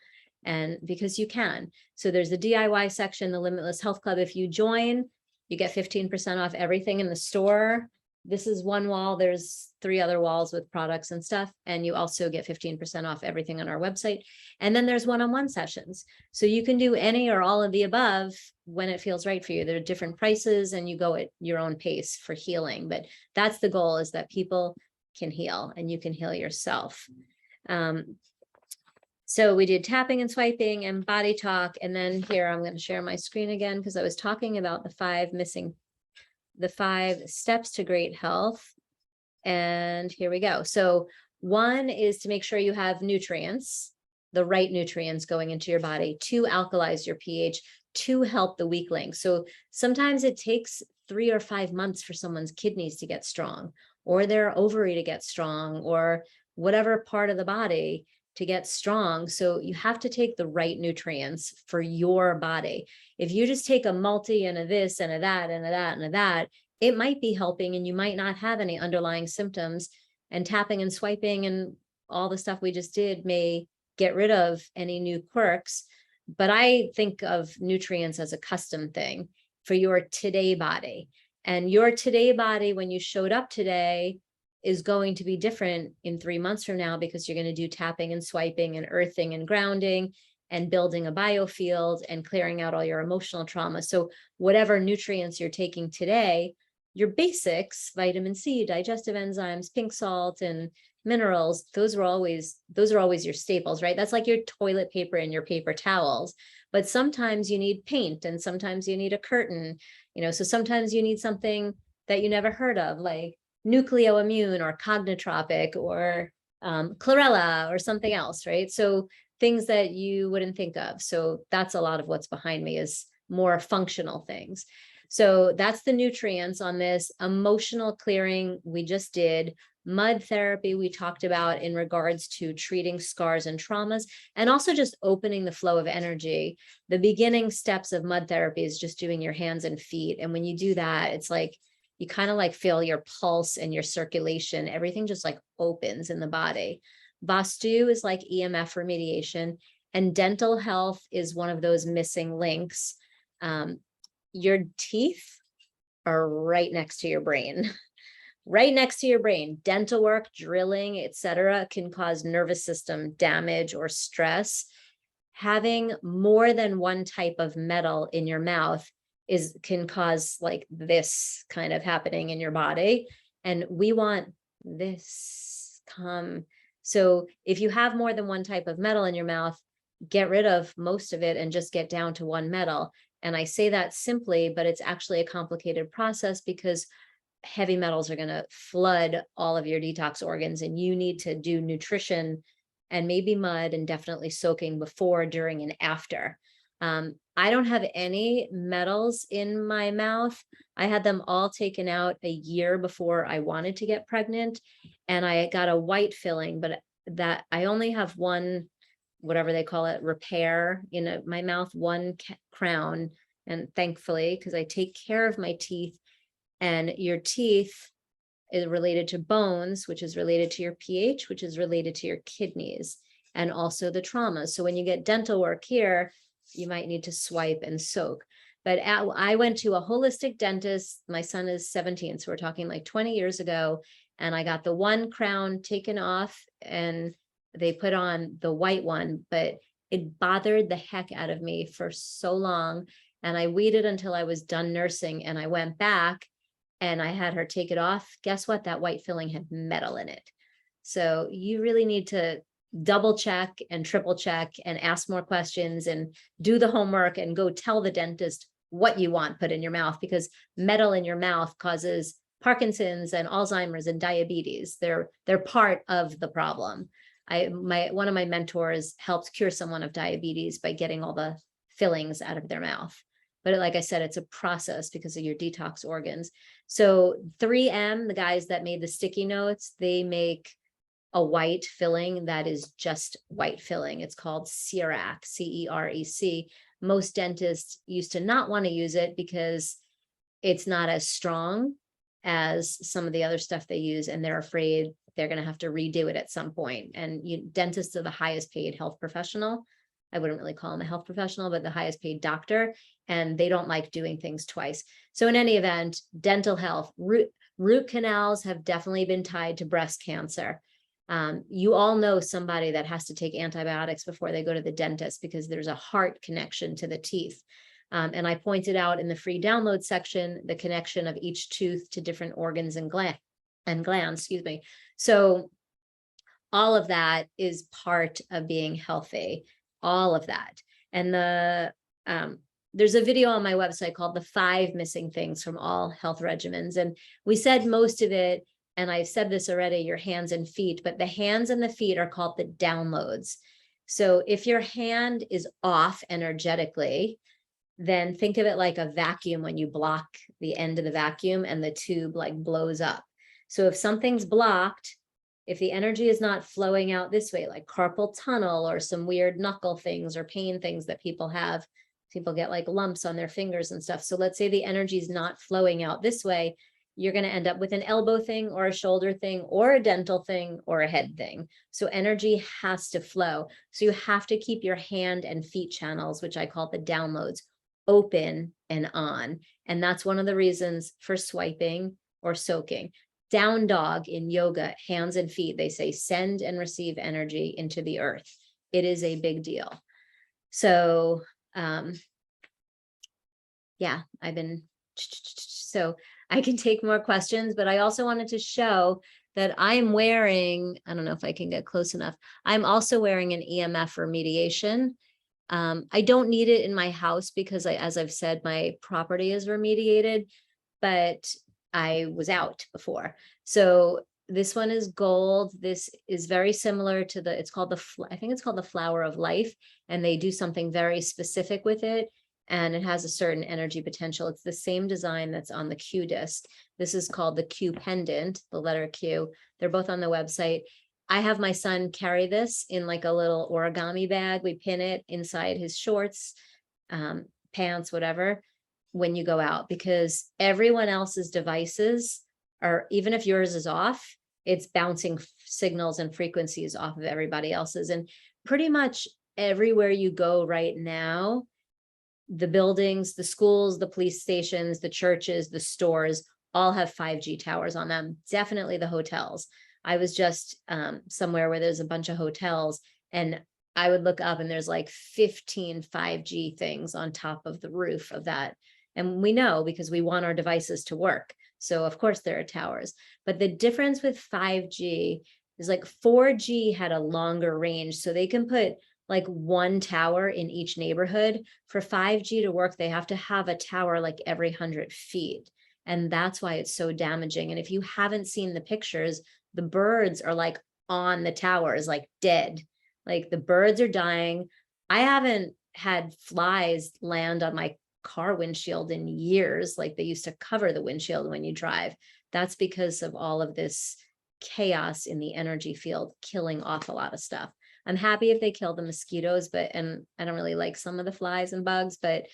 And because you can. So there's the DIY section, the Limitless Health Club. If you join, you get 15% off everything in the store. This is one wall. There's 3 other walls with products and stuff. And you also get 15% off everything on our website. And then there's one-on-one sessions. So you can do any or all of the above when it feels right for you. There are different prices and you go at your own pace for healing. But that's the goal, is that people can heal and you can heal yourself. So we did tapping and swiping and body talk. And then here, I'm going to share my screen again, because I was talking about the 5 steps to great health. And here we go. So 1 is to make sure you have nutrients, the right nutrients going into your body to alkalize your pH, to help the weak link. So sometimes it takes 3 or 5 months for someone's kidneys to get strong, or their ovary to get strong, or whatever part of the body to get strong. So you have to take the right nutrients for your body. If you just take a multi and a this and a that and a that and a that, it might be helping and you might not have any underlying symptoms. And tapping and swiping and all the stuff we just did may get rid of any new quirks. But I think of nutrients as a custom thing for your today body. And your today body, when you showed up today, is going to be different in 3 months from now, because you're going to do tapping and swiping and earthing and grounding and building a biofield and clearing out all your emotional trauma. So whatever nutrients you're taking today, your basics, vitamin C, digestive enzymes, pink salt, and minerals, those are always your staples, right? That's like your toilet paper and your paper towels. But sometimes you need paint, and sometimes you need a curtain, so sometimes you need something that you never heard of, like nucleoimmune or cognotropic or chlorella or something else, right? So things that you wouldn't think of. So that's a lot of what's behind me, is more functional things. So that's the nutrients on this. Emotional clearing, we just did. Mud therapy, we talked about in regards to treating scars and traumas, and also just opening the flow of energy. The beginning steps of mud therapy is just doing your hands and feet. And when you do that, it's like you kind of like feel your pulse and your circulation. Everything just like opens in the body. Vastu is like EMF remediation, and dental health is one of those missing links. Your teeth are right next to your brain. Right next to your brain. Dental work, drilling, etc., can cause nervous system damage or stress. Having more than one type of metal in your mouth can cause like this kind of happening in your body. And we want this calm. So if you have more than one type of metal in your mouth, get rid of most of it and just get down to one metal. And I say that simply, but it's actually a complicated process because heavy metals are going to flood all of your detox organs, and you need to do nutrition and maybe mud and definitely soaking before, during, and after. I don't have any metals in my mouth. I had them all taken out a year before I wanted to get pregnant, and I got a white filling, but that I only have one, whatever they call it, repair in my mouth, one crown. And thankfully, because I take care of my teeth, and your teeth is related to bones, which is related to your pH, which is related to your kidneys, and also the trauma. So when you get dental work here, you might need to swipe and soak. But I went to a holistic dentist. My son is 17, so we're talking like 20 years ago. And I got the one crown taken off and they put on the white one, but it bothered the heck out of me for so long. And I waited until I was done nursing, and I went back and I had her take it off. Guess what? That white filling had metal in it. So you really need to double check and triple check and ask more questions and do the homework and go tell the dentist what you want put in your mouth, because metal in your mouth causes Parkinson's and Alzheimer's and diabetes. They're part of the problem. One of my mentors helped cure someone of diabetes by getting all the fillings out of their mouth. But like I said, it's a process because of your detox organs. So 3M, the guys that made the sticky notes, they make a white filling that is just white filling. It's called CEREC, CEREC. Most dentists used to not want to use it because it's not as strong as some of the other stuff they use, and they're afraid they're going to have to redo it at some point. And dentists are the highest paid health professional. I wouldn't really call them a health professional, but the highest paid doctor, and they don't like doing things twice. So in any event, dental health, root canals have definitely been tied to breast cancer. You all know somebody that has to take antibiotics before they go to the dentist because there's a heart connection to the teeth. And I pointed out in the free download section, the connection of each tooth to different organs and glands, excuse me. So all of that is part of being healthy, all of that. And there's a video on my website called The 5 Missing Things from All Health Regimens. And we said most of it, and I've said this already, your hands and feet, but the hands and the feet are called the downloads. So if your hand is off energetically, then think of it like a vacuum when you block the end of the vacuum and the tube like blows up. So if something's blocked, if the energy is not flowing out this way, like carpal tunnel or some weird knuckle things or pain things that people have, people get like lumps on their fingers and stuff. So let's say the energy is not flowing out this way, you're going to end up with an elbow thing or a shoulder thing or a dental thing or a head thing. So energy has to flow. So you have to keep your hand and feet channels, which I call the downloads, open and on. And that's one of the reasons for swiping or soaking. Down dog in yoga, hands and feet, they say send and receive energy into the earth. It is a big deal. So yeah, so I can take more questions, but I also wanted to show that I'm wearing, I don't know if I can get close enough. I'm also wearing an EMF remediation. I don't need it in my house because as I've said, my property is remediated, but I was out before. So this one is gold. This is very similar to I think it's called the flower of life. And they do something very specific with it. and it has a certain energy potential. It's the same design that's on the Q disc. This is called the Q pendant, the letter Q. They're both on the website. I have my son carry this in like a little origami bag. We pin it inside his shorts, pants, whatever, when you go out, because everyone else's devices are, even if yours is off, it's bouncing signals and frequencies off of everybody else's. And pretty much everywhere you go right now, the buildings, the schools, the police stations, the churches, the stores, all have 5G towers on them. Definitely the hotels. I was just somewhere where there's a bunch of hotels, and I would look up and there's like 15 5G things on top of the roof of that. And we know because we want our devices to work. So of course there are towers, but the difference with 5G is like 4G had a longer range. So they can put like one tower in each neighborhood. For 5G to work, they have to have a tower like every 100 feet. And that's why it's so damaging. And if you haven't seen the pictures, the birds are like on the towers, like dead. Like the birds are dying. I haven't had flies land on my car windshield in years. Like they used to cover the windshield when you drive. That's because of all of this chaos in the energy field, killing off a lot of stuff. I'm happy if they kill the mosquitoes, and I don't really like some of the flies and bugs, but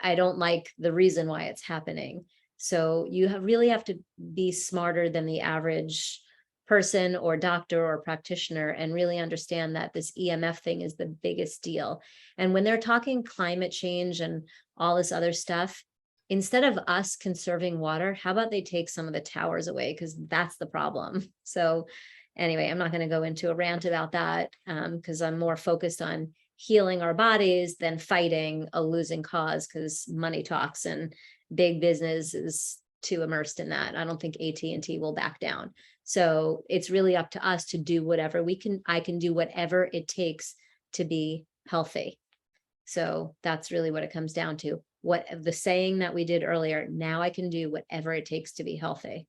I don't like the reason why it's happening. So you really have to be smarter than the average person or doctor or practitioner and really understand that this EMF thing is the biggest deal. And when they're talking climate change and all this other stuff, instead of us conserving water, how about they take some of the towers away? Because that's the problem. So anyway, I'm not going to go into a rant about that because I'm more focused on healing our bodies than fighting a losing cause, because money talks and big business is too immersed in that. I don't think AT&T will back down. So it's really up to us to do whatever we can. I can do whatever it takes to be healthy. So that's really what it comes down to. What the saying that we did earlier, now I can do whatever it takes to be healthy.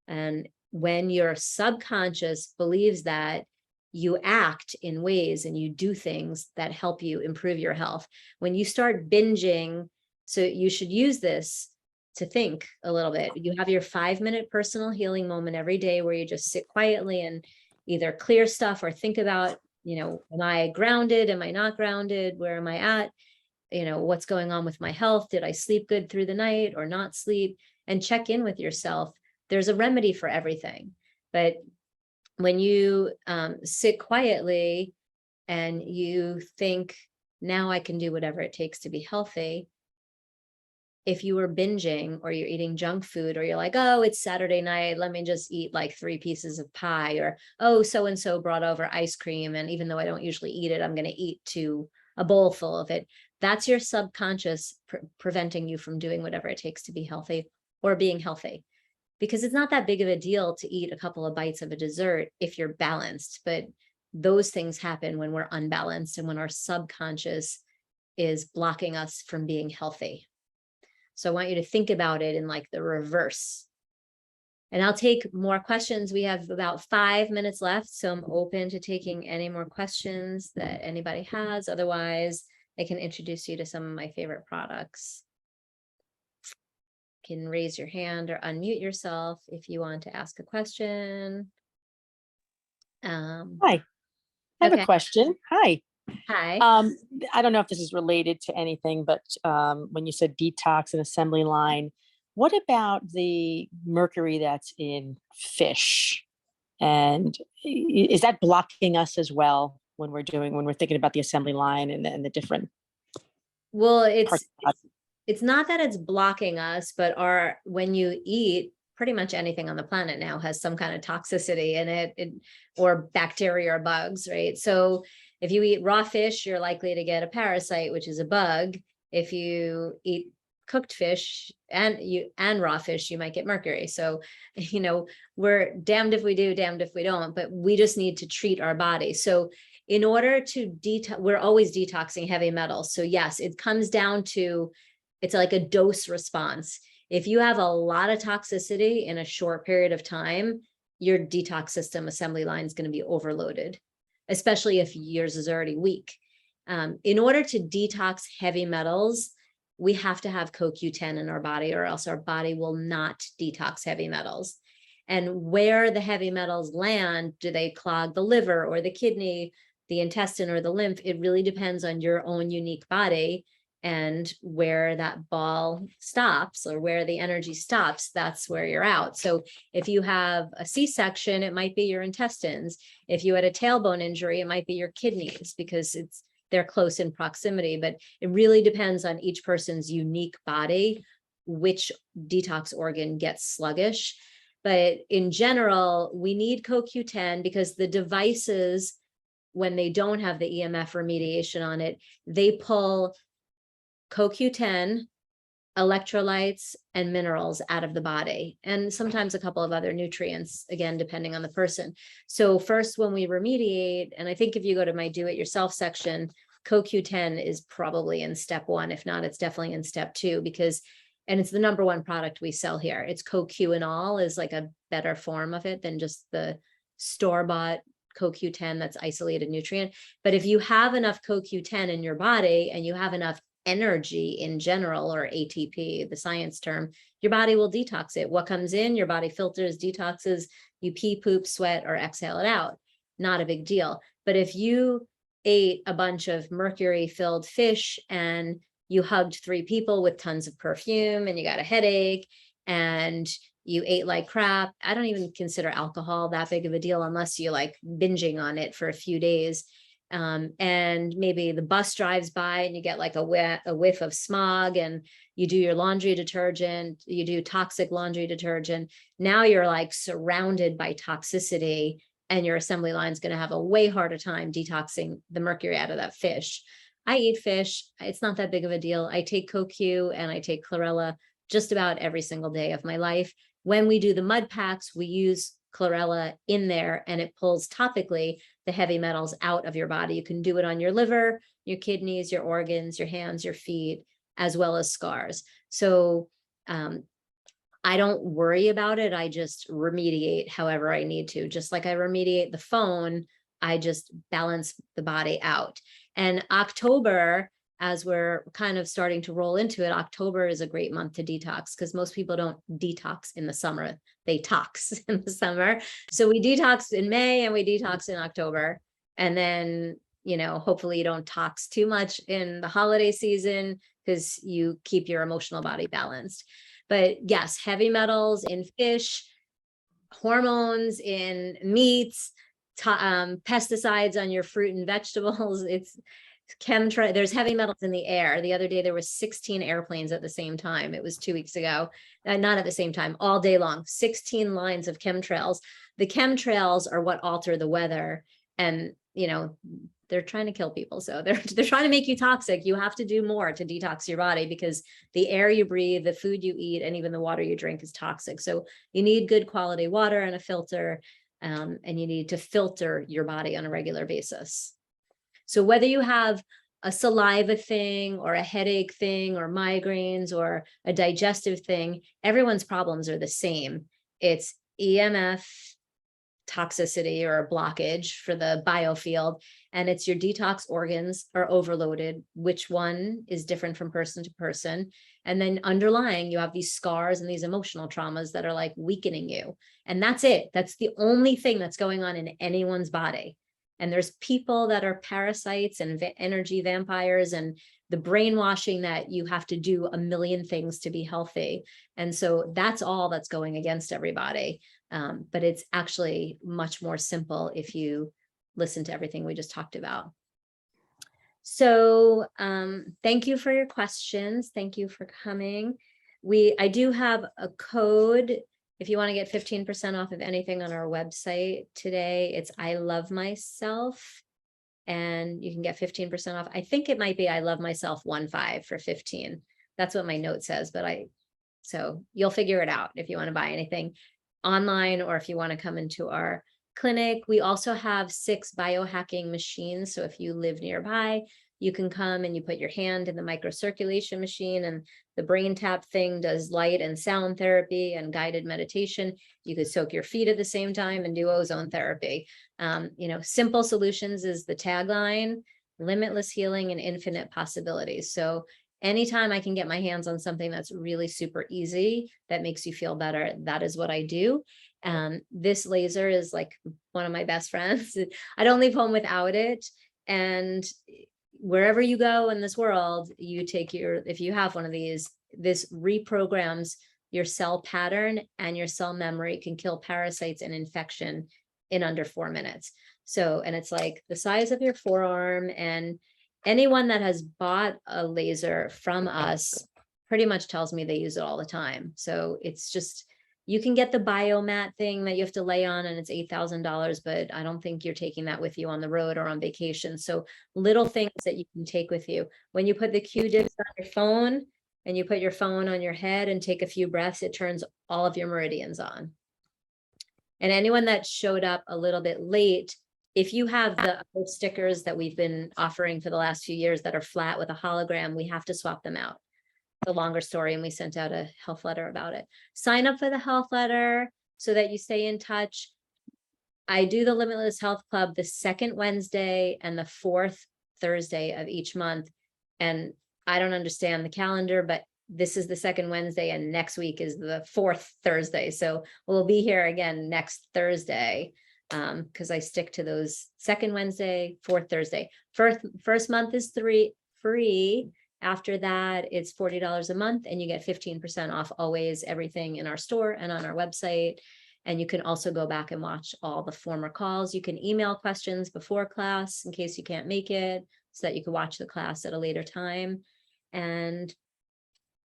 And when your subconscious believes that, you act in ways and you do things that help you improve your health. When you start binging, so you should use this to think a little bit. You have your 5-minute personal healing moment every day where you just sit quietly and either clear stuff or think about, am I grounded? Am I not grounded? Where am I at? What's going on with my health? Did I sleep good through the night or not sleep? And check in with yourself. There's a remedy for everything. But when you sit quietly and you think, now I can do whatever it takes to be healthy. If you were binging or you're eating junk food, or you're like, oh, it's Saturday night, let me just eat like 3 pieces of pie, or, oh, so-and-so brought over ice cream, and even though I don't usually eat it, I'm going to eat a bowl full of it. That's your subconscious preventing you from doing whatever it takes to be healthy or being healthy. Because it's not that big of a deal to eat a couple of bites of a dessert if you're balanced, but those things happen when we're unbalanced and when our subconscious is blocking us from being healthy. So I want you to think about it in like the reverse. And I'll take more questions. We have about 5 minutes left, so I'm open to taking any more questions that anybody has. Otherwise, I can introduce you to some of my favorite products. You can raise your hand or unmute yourself if you want to ask a question. Hi, I have okay. a question. Hi. Hi. I don't know if this is related to anything, but when you said detox and assembly line, what about the mercury that's in fish? And is that blocking us as well when we're thinking about the assembly line and the different Well, parts? it's not that it's blocking us, but when you eat, pretty much anything on the planet now has some kind of toxicity in it, or bacteria or bugs, right? So if you eat raw fish, you're likely to get a parasite, which is a bug. If you eat cooked fish and raw fish, you might get mercury. So, we're damned if we do, damned if we don't, but we just need to treat our body. So in order to we're always detoxing heavy metals. So yes, it comes down to, it's like a dose response. If you have a lot of toxicity in a short period of time, your detox system assembly line is going to be overloaded, especially if yours is already weak. In order to detox heavy metals, we have to have CoQ10 in our body, or else our body will not detox heavy metals. And where the heavy metals land, do they clog the liver or the kidney, the intestine or the lymph? It really depends on your own unique body, and where that ball stops, or where the energy stops, that's where you're out. So if you have a C-section, it might be your intestines. If you had a tailbone injury, it might be your kidneys, because they're close in proximity. But it really depends on each person's unique body, which detox organ gets sluggish. But in general, we need CoQ10, because the devices, when they don't have the EMF remediation on it, they pull CoQ10, electrolytes, and minerals out of the body, and sometimes a couple of other nutrients, again, depending on the person. So first, when we remediate, and I think if you go to my do-it-yourself section, CoQ10 is probably in step 1. If not, it's definitely in step 2, because, and it's the number 1 product we sell here. It's CoQ is like a better form of it than just the store-bought CoQ10 that's isolated nutrient. But if you have enough CoQ10 in your body, and you have enough energy in general, or ATP, the science term, your body will detox it. What comes in, your body filters, detoxes, you pee, poop, sweat, or exhale it out. Not a big deal. But if you ate a bunch of mercury-filled fish, and you hugged 3 people with tons of perfume, and you got a headache, and you ate like crap, I don't even consider alcohol that big of a deal unless you like binging on it for a few days. And maybe the bus drives by and you get like a whiff of smog, and you do your laundry detergent, you do toxic laundry detergent. Now you're like surrounded by toxicity, and your assembly line is going to have a way harder time detoxing the mercury out of that fish. I eat fish. It's not that big of a deal. I take CoQ and I take chlorella just about every single day of my life. When we do the mud packs, we use chlorella in there, and it pulls topically the heavy metals out of your body. You can do it on your liver, your kidneys, your organs, your hands, your feet, as well as scars. So I don't worry about it. I just remediate however I need to. Just like I remediate the phone, I just balance the body out. And October, as we're kind of starting to roll into it, October is a great month to detox, because most people don't detox in the summer. They tox in the summer. So we detox in May and we detox in October. And then, hopefully you don't tox too much in the holiday season, because you keep your emotional body balanced. But yes, heavy metals in fish, hormones in meats, pesticides on your fruit and vegetables. It's chemtrail. There's heavy metals in the air. The other day there was 16 airplanes at the same time. It was 2 weeks ago. Not at the same time, all day long. 16 lines of chemtrails. The chemtrails are what alter the weather, and they're trying to kill people. So they're trying to make you toxic. You have to do more to detox your body, because the air you breathe, the food you eat, and even the water you drink is toxic. So you need good quality water and a filter, and you need to filter your body on a regular basis. So whether you have a saliva thing or a headache thing or migraines or a digestive thing, everyone's problems are the same. It's EMF toxicity or a blockage for the biofield, and it's your detox organs are overloaded. Which one is different from person to person? And then underlying, you have these scars and these emotional traumas that are like weakening you. And that's it. That's the only thing that's going on in anyone's body. And there's people that are parasites and energy vampires, and the brainwashing that you have to do a million things to be healthy. And so that's all that's going against everybody. But it's actually much more simple if you listen to everything we just talked about. So thank you for your questions. Thank you for coming. I do have a code. If you want to get 15% off of anything on our website today, it's I love myself, and you can get 15% off. I think it might be I love myself 15 for 15. That's what my note says, so you'll figure it out if you want to buy anything online, or if you want to come into our clinic. We also have 6 biohacking machines. So if you live nearby, you can come and you put your hand in the microcirculation machine, and the brain tap thing does light and sound therapy and guided meditation. You could soak your feet at the same time and do ozone therapy. Simple solutions is the tagline, limitless healing and infinite possibilities. So anytime I can get my hands on something that's really super easy, that makes you feel better, that is what I do. This laser is like one of my best friends. I don't leave home without it. And wherever you go in this world, you take if you have one of these, this reprograms your cell pattern, and your cell memory can kill parasites and infection in under 4 minutes. So, and it's like the size of your forearm, and anyone that has bought a laser from us pretty much tells me they use it all the time. So it's just, you can get the biomat thing that you have to lay on, and it's $8,000, but I don't think you're taking that with you on the road or on vacation. So little things that you can take with you. When you put the Q-tips on your phone, and you put your phone on your head and take a few breaths, it turns all of your meridians on. And anyone that showed up a little bit late, if you have the other stickers that we've been offering for the last few years that are flat with a hologram, we have to swap them out. The longer story, and we sent out a health letter about it. Sign up for the health letter so that you stay in touch. I do the Limitless Health Club the second Wednesday and the fourth Thursday of each month. And I don't understand the calendar, but this is the second Wednesday, and next week is the fourth Thursday. So we'll be here again next Thursday, because I stick to those second Wednesday, fourth Thursday. First month is free. After that, it's $40 a month, and you get 15% off always everything in our store and on our website. And you can also go back and watch all the former calls. You can email questions before class in case you can't make it, so that you can watch the class at a later time. And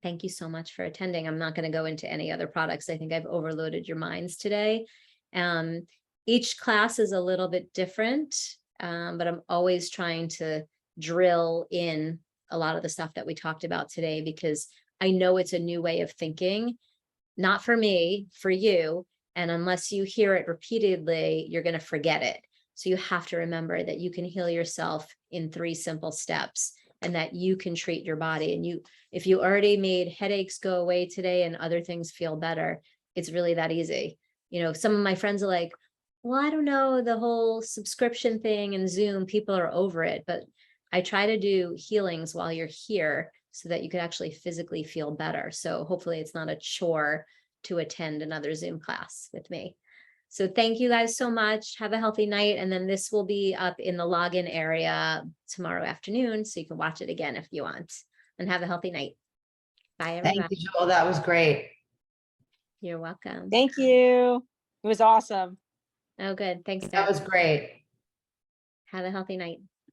thank you so much for attending. I'm not going to go into any other products. I think I've overloaded your minds today. Each class is a little bit different, but I'm always trying to drill in a lot of the stuff that we talked about today, because I know it's a new way of thinking, not for me, for you. And unless you hear it repeatedly, you're going to forget it. So you have to remember that you can heal yourself in 3 simple steps, and that you can treat your body. And if you already made headaches go away today and other things feel better, it's really that easy. You know, some of my friends are like, well, I don't know, the whole subscription thing and Zoom, people are over it. But I try to do healings while you're here so that you can actually physically feel better. So hopefully it's not a chore to attend another Zoom class with me. So thank you guys so much. Have a healthy night. And then this will be up in the login area tomorrow afternoon, so you can watch it again if you want. And have a healthy night. Bye, everybody. Thank you, Joel. That was great. You're welcome. Thank you. It was awesome. Oh, good. Thanks, That Deb. was great. Have a healthy night.